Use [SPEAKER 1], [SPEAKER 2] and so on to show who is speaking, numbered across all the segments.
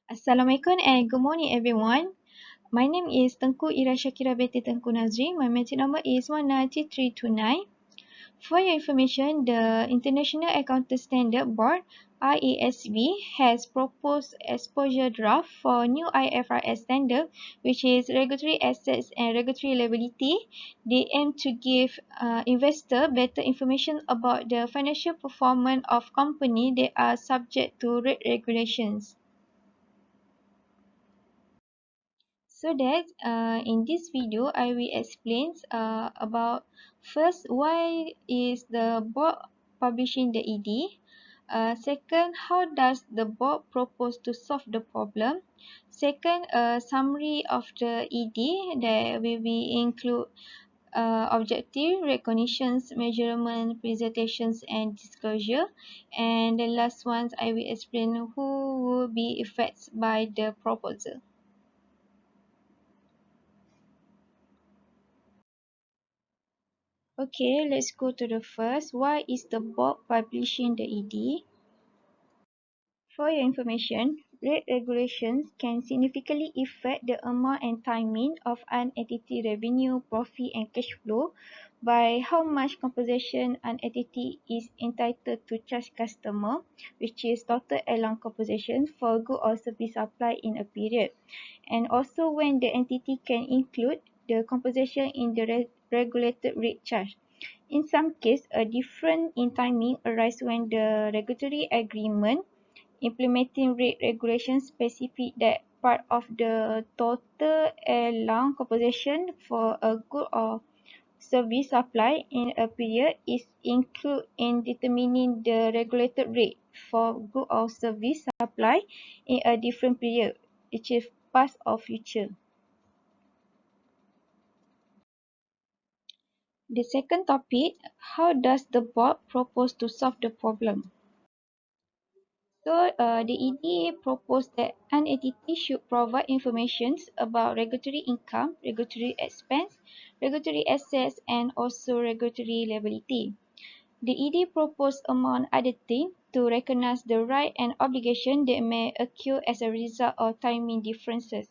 [SPEAKER 1] Assalamualaikum and good morning everyone. My name is Tengku Ira Shakira binti Tengku Nazri. My metric number is 19329. For your information, the International Accounting Standard Board (IASB) has proposed exposure draft for new IFRS standard, which is regulatory assets and regulatory liability. They aim to give investor better information about the financial performance of company that are subject to rate regulations. So that in this video, I will explain about first why is the board publishing the ED. Second, how does the board propose to solve the problem? Second, a summary of the ED that will be include objective, recognitions, measurement, presentations, and disclosure. And the last ones, I will explain who will be affected by the proposal. Okay, let's go to the first. Why is the board publishing the ED? For your information, rate regulations can significantly affect the amount and timing of an entity revenue, profit and cash flow by how much compensation an entity is entitled to charge customer, which is total allowance compensation for good or service supplied in a period, and also when the entity can include the compensation in the regulated rate charge. In some cases, a difference in timing arises when the regulatory agreement implementing rate regulations specify that part of the total allowance compensation for a good or service supply in a period is included in determining the regulated rate for good or service supply in a different period, which is past or future. The second topic, how does the board propose to solve the problem? So, the EDA proposed that an entity should provide information about regulatory income, regulatory expense, regulatory assets, and also regulatory liability. The ED proposed, among other things, to recognize the right and obligation that may occur as a result of timing differences.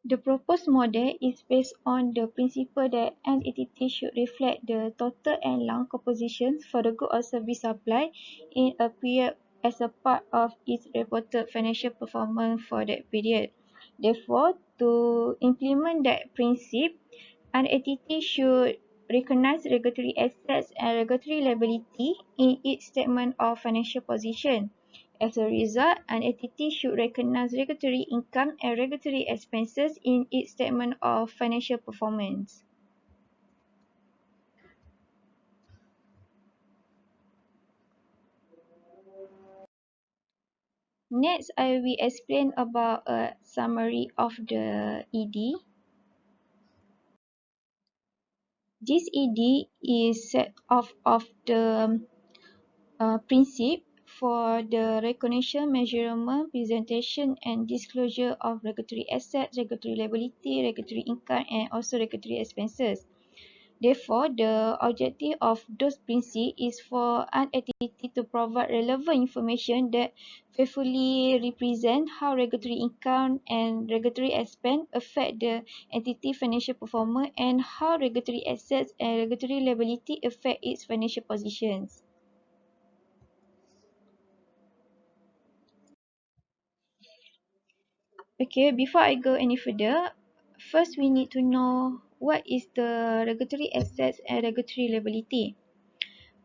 [SPEAKER 1] The proposed model is based on the principle that an entity should reflect the total and long composition for the good or service supply in a period as a part of its reported financial performance for that period. Therefore, to implement that principle, an entity should recognize regulatory assets and regulatory liability in its statement of financial position. As a result, an entity should recognize regulatory income and regulatory expenses in its statement of financial performance. Next, I will explain about a summary of the ED. This ED is set of the principle for the recognition, measurement, presentation, and disclosure of regulatory assets, regulatory liability, regulatory income, and also regulatory expenses. Therefore, the objective of those principles is for an entity to provide relevant information that faithfully represent how regulatory income and regulatory expense affect the entity financial performance and how regulatory assets and regulatory liability affect its financial positions. Okay, before I go any further, first we need to know what is the regulatory assets and regulatory liability.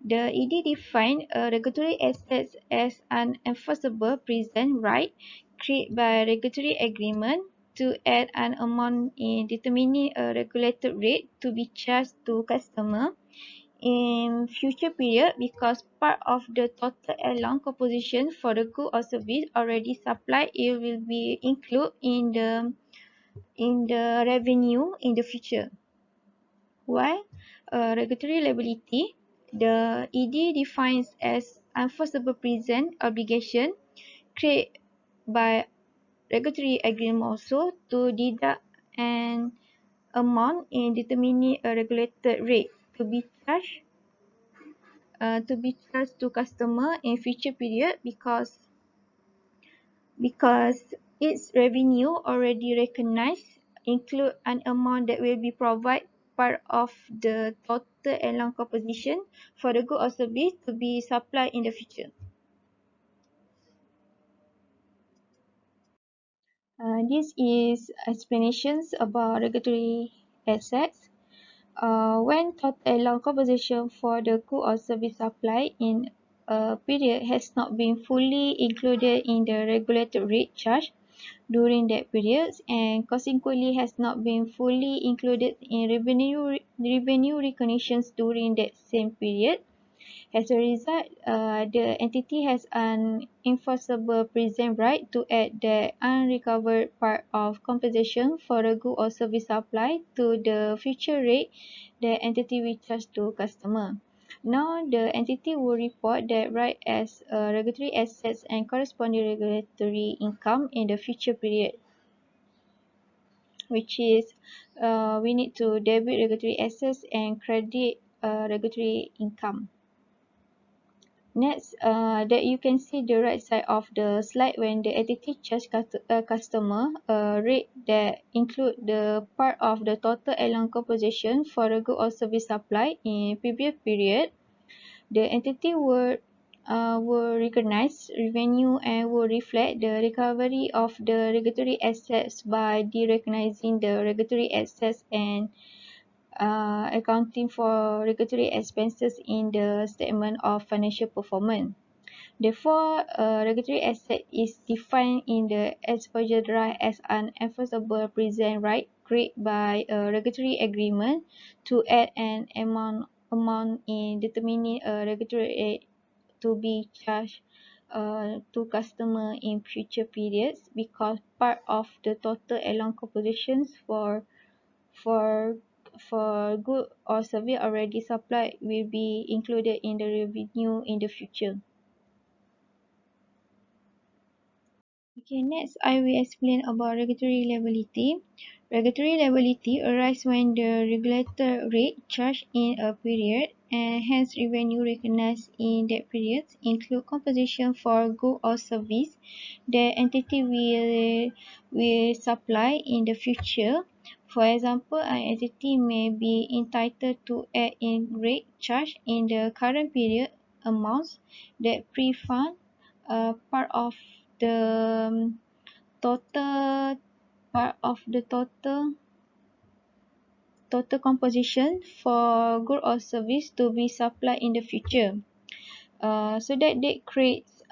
[SPEAKER 1] The ED defines regulatory assets as an enforceable present right created by regulatory agreement to add an amount in determining a regulated rate to be charged to customer in future period because part of the total allowance composition for the good or service already supplied it will be included in the revenue in the future. While regulatory liability, the ED defines as enforceable present obligation created by regulatory agreement also to deduct an amount in determining a regulated rate to be charged to customer in future period because because its revenue already recognized include an amount that will be provide part of the total allowance composition for the good or service to be supplied in the future. This is explanations about regulatory assets. When total allowance composition for the good or service supply in a period has not been fully included in the regulated rate charge during that period and consequently has not been fully included in revenue recognitions during that same period. As a result, the entity has an enforceable present right to add the unrecovered part of compensation for a good or service supply to the future rate the entity will charge to customer. Now, the entity will report that right as regulatory assets and corresponding regulatory income in the future period, which is we need to debit regulatory assets and credit regulatory income. Next, that you can see the right side of the slide when the entity charge a customer a rate that include the part of the total allowance composition for a good or service supply in previous period. The entity will recognize revenue and will reflect the recovery of the regulatory assets by derecognizing the regulatory assets and accounting for regulatory expenses in the statement of financial performance. Therefore, a regulatory asset is defined in the exposure right as an enforceable present right created by a regulatory agreement to add an amount in determining a regulatory rate to be charged to customer in future periods because part of the total allowance compositions for for good or service already supplied will be included in the revenue in the future. Okay, next I will explain about regulatory liability. Regulatory liability arises when the regulated rate charged in a period and hence revenue recognized in that period include compensation for good or service the entity will supply in the future. For example, an entity may be entitled to add in rate charge in the current period amounts that pre-fund part of the total part of the total composition for good or service to be supplied in the future. So that creates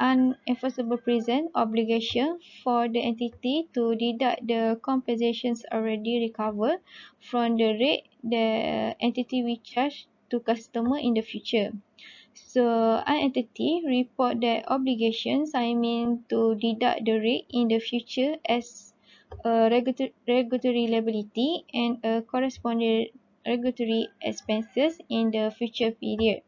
[SPEAKER 1] unenforceable present obligation for the entity to deduct the compensations already recovered from the rate the entity will charge to customer in the future. So an entity report their obligations, I mean to deduct the rate in the future as a regulatory liability and a corresponding regulatory expenses in the future period.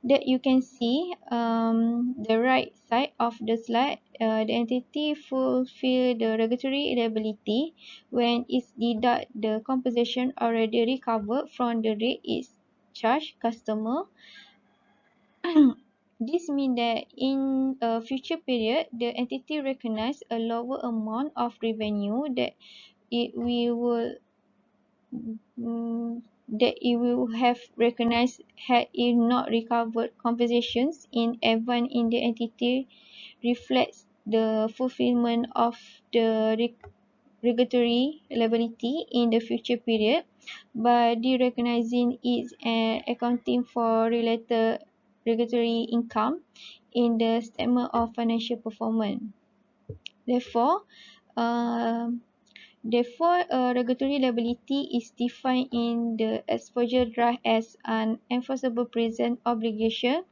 [SPEAKER 1] That you can see the right side of the slide, the entity fulfill the regulatory liability when it deduct the compensation already recovered from the rate is charged customer. This means that in a future period, the entity recognize a lower amount of revenue that it will that it will have recognized had it not recovered compensations in advance in the entity reflects the fulfillment of the regulatory liability in the future period by derecognizing it and accounting for related regulatory income in the statement of financial performance. Therefore, um, Therefore, a regulatory liability is defined in the exposure draft as an enforceable present obligation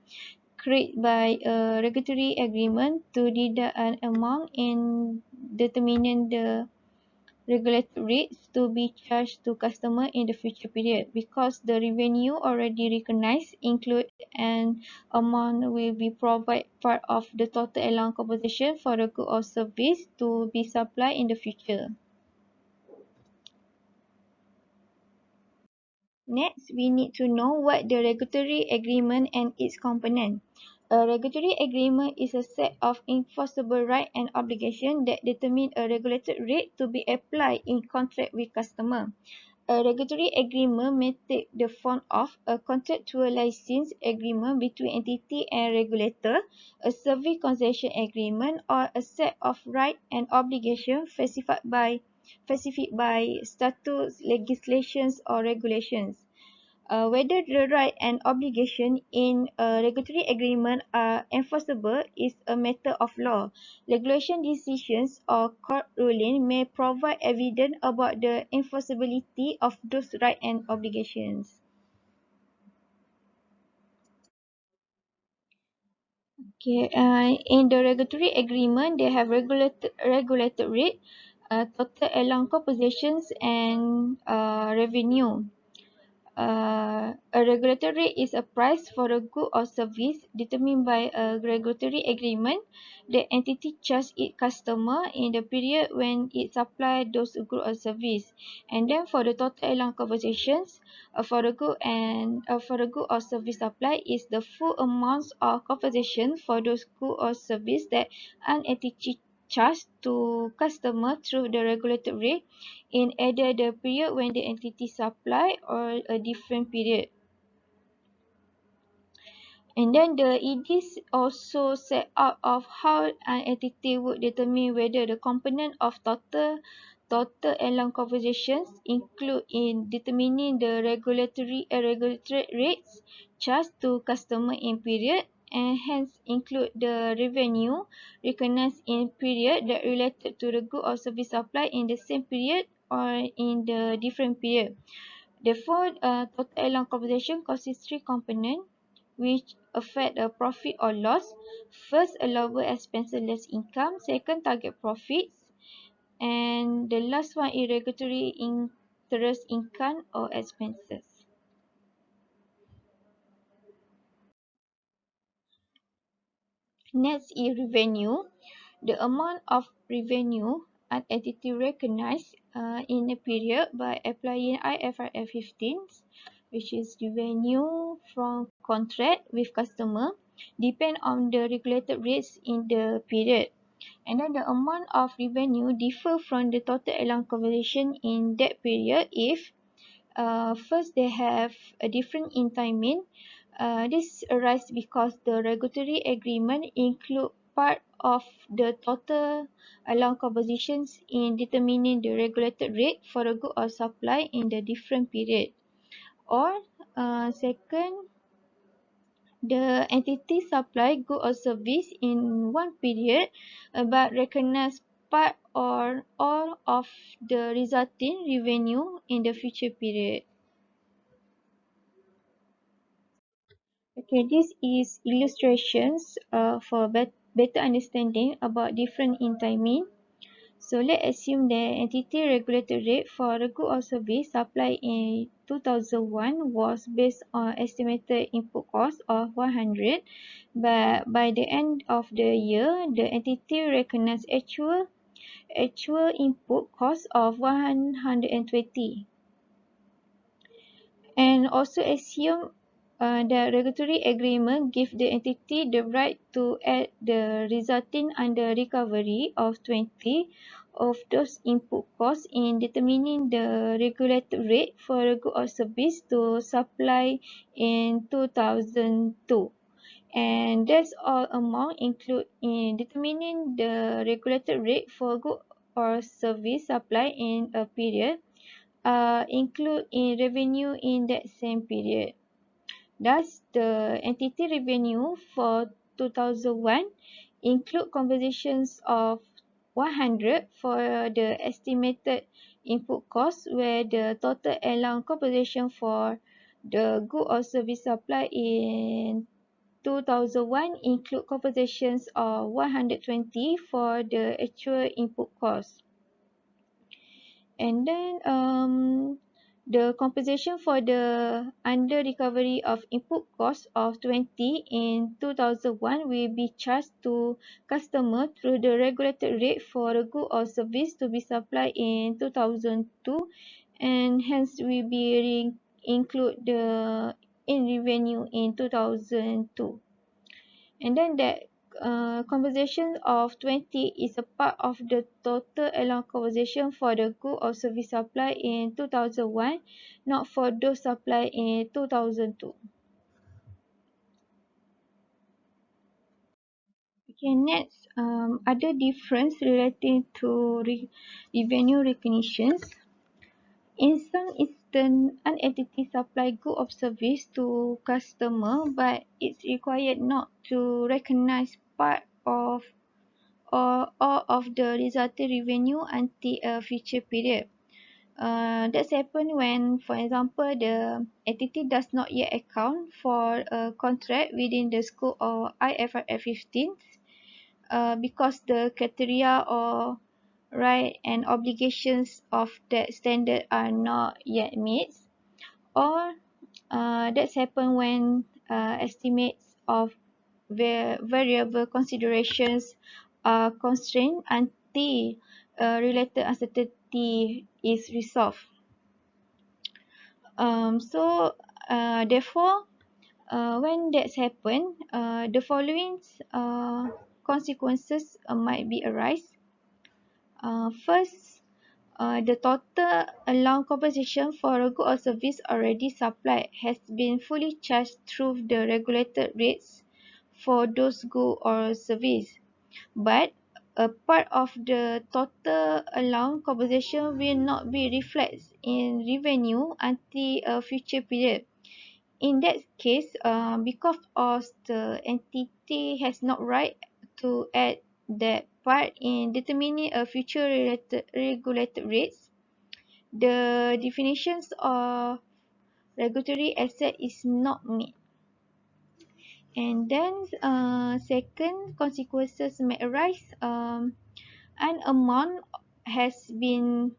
[SPEAKER 1] created by a regulatory agreement to deduct an amount in determining the regulated rates to be charged to customer in the future period because the revenue already recognized include an amount will be provide part of the total allowance composition for the good or service to be supplied in the future. Next, we need to know what the regulatory agreement and its component. A regulatory agreement is a set of enforceable rights and obligations that determine a regulated rate to be applied in contract with customer. A regulatory agreement may take the form of a contractual license agreement between entity and regulator, a service concession agreement, or a set of rights and obligations specified by statutes, legislations, or regulations. Whether the right and obligation in a regulatory agreement are enforceable is a matter of law. Regulation decisions or court ruling may provide evidence about the enforceability of those rights and obligations. Okay, in the regulatory agreement, they have regulated rate, total allowed compositions, and revenue. A regulatory rate is a price for a good or service determined by a regulatory agreement. The entity charges its customer in the period when it supplies those good or service. And then for the total allowed compensations, for the good or service supply is the full amount of compensation for those good or service that an entity charged to customer through the regulated rate in either the period when the entity supply or a different period. And then the EDs also set out of how an entity would determine whether the component of total allowed compensations include in determining the regulatory rates charged to customer in period, and hence include the revenue recognized in period that related to the good or service supply in the same period or in the different period. Therefore, total allowed compensation consists three components which affect the profit or loss. First, allowable expenses less income. Second, target profits. And the last one, irregulatory interest income or expenses. Next is revenue. The amount of revenue an entity recognized in a period by applying IFRS 15, which is revenue from contract with customer, depend on the regulated rates in the period. And then the amount of revenue differ from the total allowed conversion in that period if first, they have a different in timing. This arises because the regulatory agreement include part of the total allowed compositions in determining the regulated rate for a good or supply in the different period. Or second, the entity supply good or service in one period but recognize part or all of the resulting revenue in the future period. Okay, this is illustrations for better understanding about different in timing. So let's assume the entity regulated rate for a good or service supplied in 2001 was based on estimated input cost of 100, but by the end of the year, the entity recognized actual input cost of 120. And also assume the regulatory agreement gives the entity the right to add the resulting under recovery of 20 of those input costs in determining the regulated rate for a good or service to supply in 2002. And that's all amount include in determining the regulated rate for good or service supply in a period include in revenue in that same period. Thus, the entity revenue for 2001 include compensations of 100 for the estimated input cost, where the total allowed compensation for the good or service supply in 2001 include compensations of 120 for the actual input cost. And then the compensation for the under recovery of input cost of 20 in 2001 will be charged to customer through the regulated rate for a good or service to be supplied in 2002, and hence will be include the in revenue in 2002. And then that conversation of 20 is a part of the total allowed conversation for the good or service supply in 2001, not for those supplied in 2002. Okay, next, other difference relating to revenue recognitions. In some instances, an entity supply good or service to customer, but it's required not to recognize part of or all of the resulting revenue until a future period. That's happened when, for example, the entity does not yet account for a contract within the scope of IFRS 15 because the criteria or right and obligations of that standard are not yet met, or that's happened when estimates of variable considerations are constrained until related uncertainty is resolved. Therefore, when that's happened, the following consequences might be arise. First, the total allowed compensation for a good or service already supplied has been fully charged through the regulated rates for those goods or service. But a part of the total allowed compensation will not be reflected in revenue until a future period. In that case, because of the entity has not right to add that part in determining a future regulated rates, the definitions of regulatory asset is not met. And then second consequences may arise. An amount has been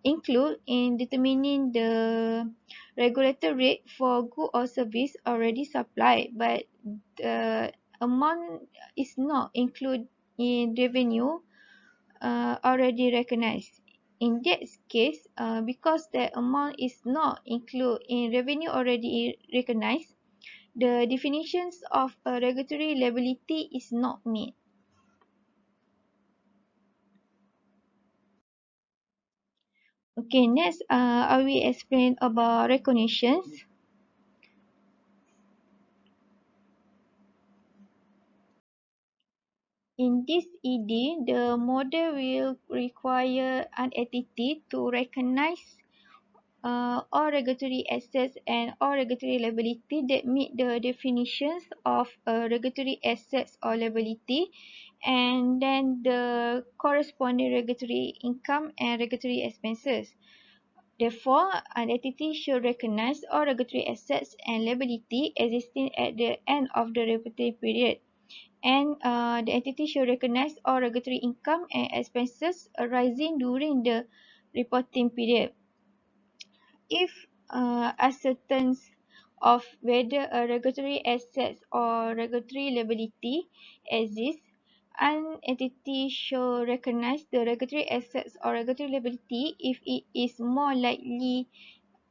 [SPEAKER 1] included in determining the regulated rate for good or service already supplied, but the amount is not included in revenue already recognized. In that case, because the amount is not included in revenue already recognized, the definitions of a regulatory liability is not met. Okay, next, I will explain about recognitions. In this ED, the model will require an entity to recognize all regulatory assets and all regulatory liability that meet the definitions of regulatory assets or liability, and then the corresponding regulatory income and regulatory expenses. Therefore, an entity should recognize all regulatory assets and liability existing at the end of the reporting period, and the entity should recognize all regulatory income and expenses arising during the reporting period. If ascertained of whether a regulatory assets or regulatory liability exists, an entity should recognize the regulatory assets or regulatory liability if it is more likely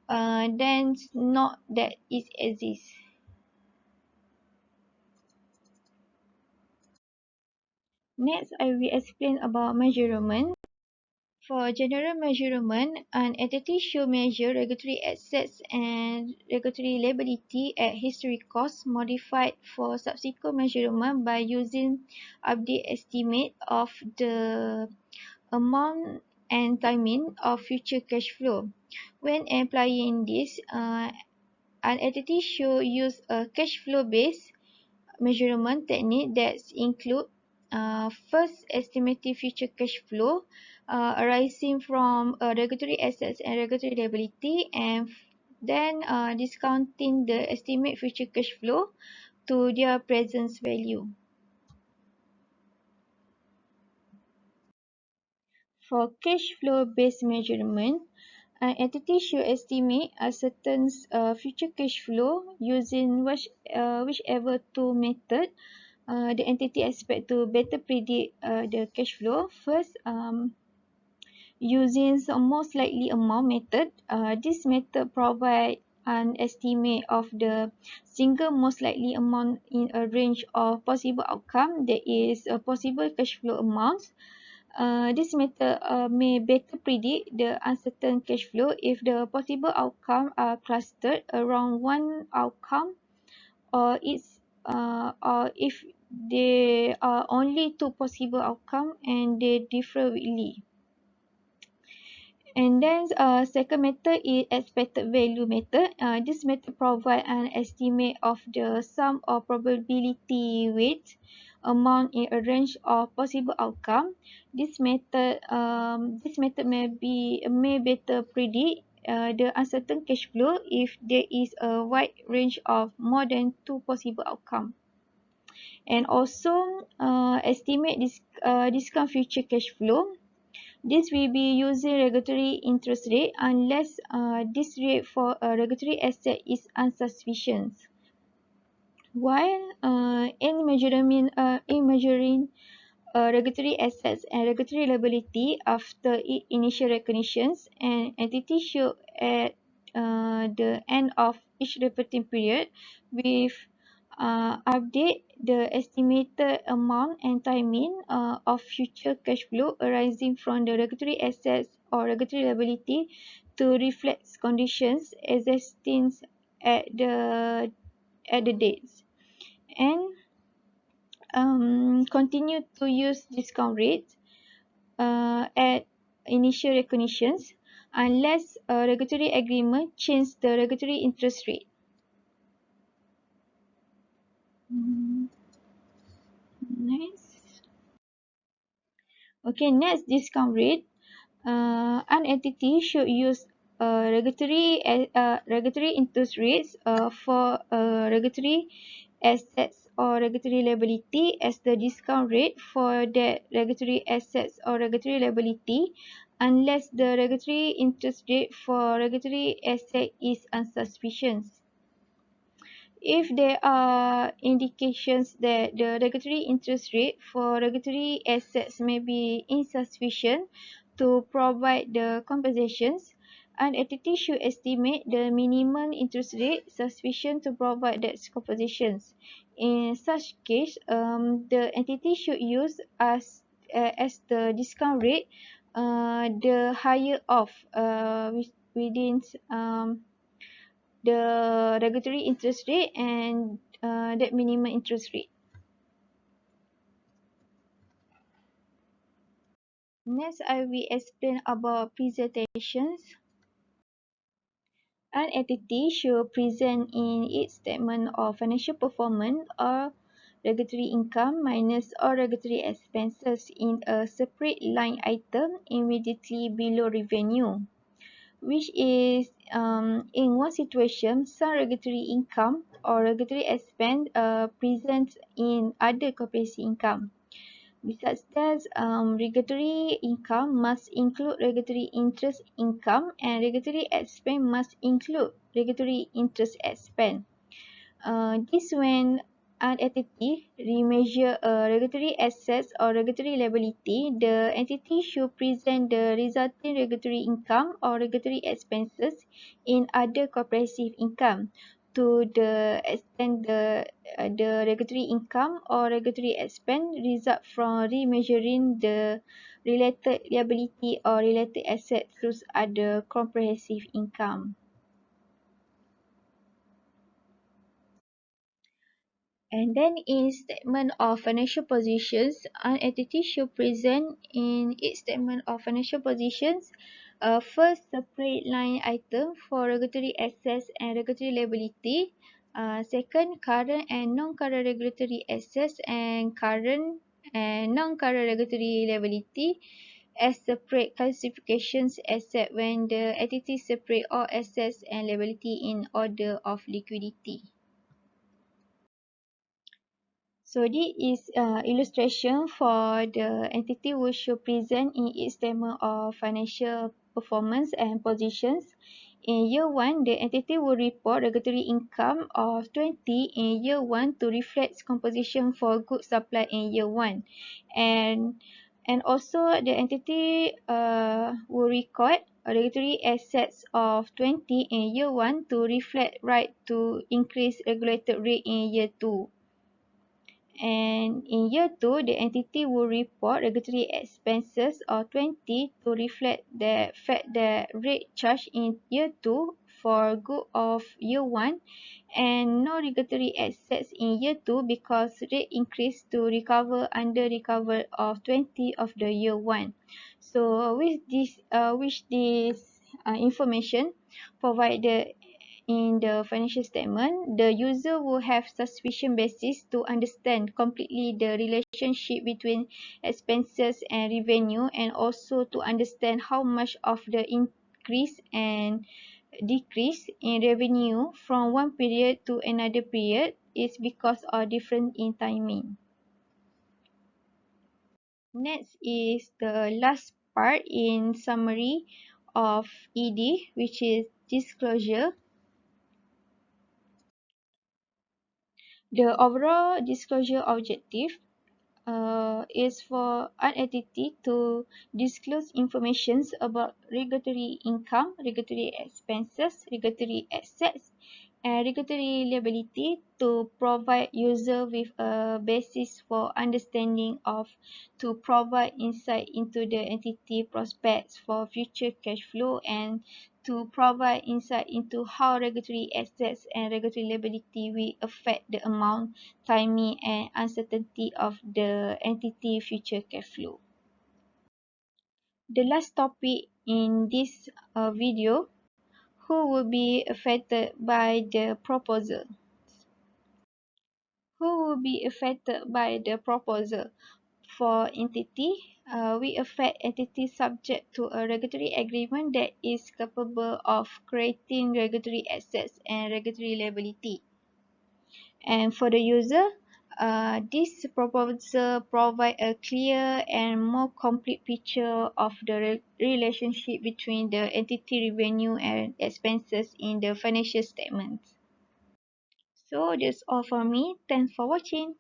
[SPEAKER 1] than not that it exists. Next, I will explain about measurement. For general measurement, an entity should measure regulatory assets and regulatory liability at historic cost modified for subsequent measurement by using update estimate of the amount and timing of future cash flow. When applying this, an entity should use a cash flow based measurement technique that include first estimating future cash flow arising from regulatory assets and regulatory liability, and then discounting the estimate future cash flow to their present value. For cash flow based measurement, an entity should estimate a certain future cash flow using whichever two method the entity expect to better predict the cash flow. First, using the most likely amount method. This method provide an estimate of the single most likely amount in a range of possible outcome, that is a possible cash flow amounts. This method may better predict the uncertain cash flow if the possible outcomes are clustered around one outcome, or if there are only two possible outcomes and they differ weekly. And then second method is expected value method. This method provides an estimate of the sum of probability weight amount in a range of possible outcome. This method may better predict the uncertain cash flow if there is a wide range of more than two possible outcome, and also estimate this discount future cash flow. This will be using regulatory interest rate unless this rate for a regulatory asset is insufficient. While in measuring regulatory assets and regulatory liability after initial recognitions, an entity should at the end of each reporting period with update the estimated amount and timing of future cash flow arising from the regulatory assets or regulatory liability to reflect conditions existing at the dates, and continue to use discount rates at initial recognitions unless a regulatory agreement changes the regulatory interest rate. Mm, Next. Okay, next discount rate. An entity should use regulatory interest rates for regulatory assets or regulatory liability as the discount rate for that regulatory assets or regulatory liability unless the regulatory interest rate for regulatory asset is insufficient. If there are indications that the regulatory interest rate for regulatory assets may be insufficient to provide the compensations, an entity should estimate the minimum interest rate sufficient to provide that compensations. In such case, the entity should use as the discount rate the higher of within the regulatory interest rate and that minimum interest rate. Next, I will explain about presentations. An entity should present in its statement of financial performance or regulatory income minus all regulatory expenses in a separate line item immediately below revenue, which is in one situation some regulatory income or regulatory expense present in other comprehensive income. Besides that, regulatory income must include regulatory interest income and regulatory expense must include regulatory interest expense. This when an entity remeasure a regulatory assets or regulatory liability, the entity should present the resulting regulatory income or regulatory expenses in other comprehensive income to the extent the regulatory income or regulatory expense result from remeasuring the related liability or related asset through other comprehensive income. And then in statement of financial positions, an entity should present in its statement of financial positions first separate line item for regulatory assets and regulatory liability. Second, current and non-current regulatory assets and current and non-current regulatory liability as separate classifications except when the entity separate all assets and liability in order of liquidity. So this is illustration for the entity which should present in its statement of financial performance and positions. In year 1, the entity will report regulatory income of 20 in year 1 to reflect composition for goods supplied in year 1. And And also the entity will record regulatory assets of 20 in year 1 to reflect right to increase regulated rate in year 2. And in year 2, the entity will report regulatory expenses of 20 to reflect the fact that rate charged in year 2 for good of year 1 and no regulatory assets in year 2 because rate increase to recover under recover of 20 of the year 1. So with this information provided in the financial statement, the user will have sufficient basis to understand completely the relationship between expenses and revenue and also to understand how much of the increase and decrease in revenue from one period to another period is because of difference in timing. Next is the last part in summary of ED, which is disclosure. The overall disclosure objective is for an entity to disclose information about regulatory income, regulatory expenses, regulatory assets, and regulatory liability to provide user with a basis for understanding of to provide insight into the entity prospects for future cash flow and to provide insight into how regulatory assets and regulatory liability will affect the amount, timing, and uncertainty of the entity future cash flow. The last topic in this video, who will be affected by the proposal? Who will be affected by the proposal? For entity, we affect entity subject to a regulatory agreement that is capable of creating regulatory assets and regulatory liability. And for the user, this proposal provides a clear and more complete picture of the relationship between the entity revenue and expenses in the financial statements. So that's all for me. Thanks for watching.